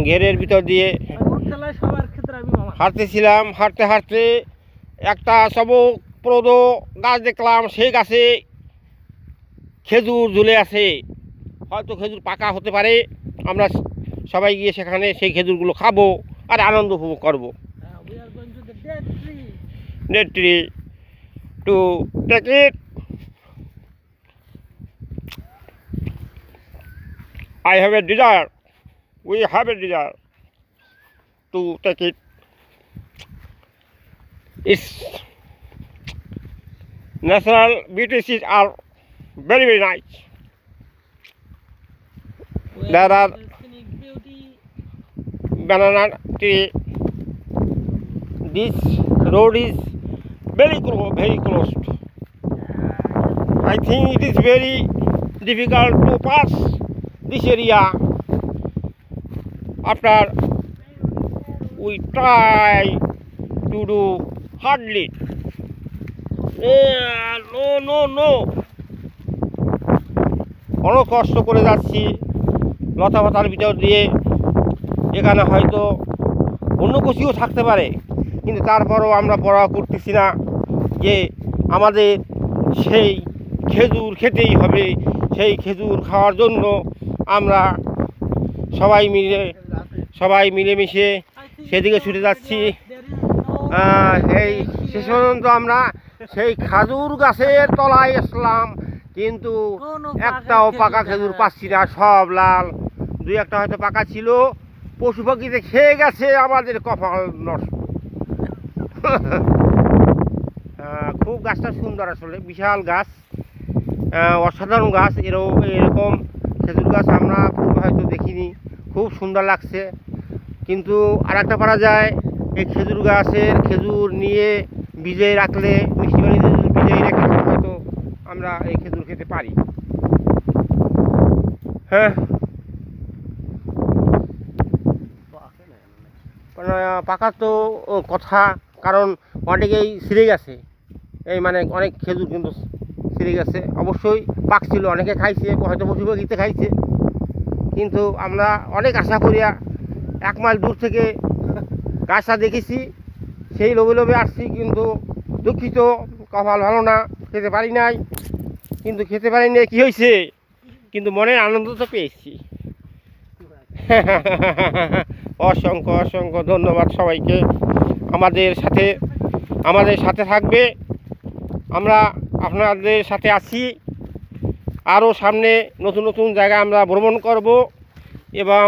ঘেরের ভিতর দিয়ে হাঁটতেছিলাম। হাঁটতে হাঁটতে একটা চমকপ্রদ গাছ দেখলাম। সেই গাছে খেজুর ঝুলে আছে, হয়তো খেজুর পাকা হতে পারে। আমরা সবাই গিয়ে সেখানে সেই খেজুরগুলো খাবো আর আনন্দ উপভোগ করবো। Date tree to take it. I have a desire. We have a desire to take it. Its natural beauties are very, very nice. There are banana tree. This road is very closed. I think it is very difficult to pass this area. After we try to do hardly. No. অনেক কষ্ট করে যাচ্ছি লতা পাতার ভিতর দিয়ে। এখানে হয়তো অন্য কিছুও থাকতে পারে, কিন্তু তারপরও আমরা পরোয়া করতেছি না যে আমাদের সেই খেজুর খেতেই হবে। সেই খেজুর খাওয়ার জন্য আমরা সবাই মিলেমিশে সেদিকে ছুটে যাচ্ছি। এই শেষ পর্যন্ত আমরা সেই খেজুর গাছের তলায় আসলাম, কিন্তু একটাও পাকা খেজুর পাচ্ছি না, সব লাল। দুই একটা হয়তো পাকা ছিল, পশু পাখিতে খেয়ে গেছে, আমাদের কপাল নষ্ট। খুব গাছটা সুন্দর, আসলে বিশাল গাছ, অসাধারণ গাছ। এরকম খেজুর গাছ আমরা পূর্বে হয়তো দেখিনি, খুব সুন্দর লাগছে। কিন্তু আর একটা পারা যায়, এই খেজুর গাছের খেজুর নিয়ে ভিজিয়ে রাখলে, মিষ্টি পানিতে ভিজিয়ে রেখে হয়তো আমরা এই খেজুর খেতে পারি। হ্যাঁ, পাকা তো কথা, কারণ অনেকেই ছিঁড়ে গেছে। এই মানে অনেক খেজুর কিন্তু ছিঁড়ে গেছে। অবশ্যই পাকছিল, অনেকে খাইছে, হয়তো পশু পাখিতে খাইছে। কিন্তু আমরা অনেক আশা করিয়া 1 মাইল দূর থেকে গাছটা দেখেছি, সেই লোভে আসছি। কিন্তু দুঃখিত, কপাল ভালো না, খেতে পারি নাই। কিন্তু খেতে পারি নাই কী হয়েছে, কিন্তু মনের আনন্দ তো পেয়েছি। অসংখ্য ধন্যবাদ সবাইকে। আমাদের সাথে থাকবে, আমরা আপনাদের সাথে আছি। আরও সামনে নতুন জায়গা আমরা ভ্রমণ করব এবং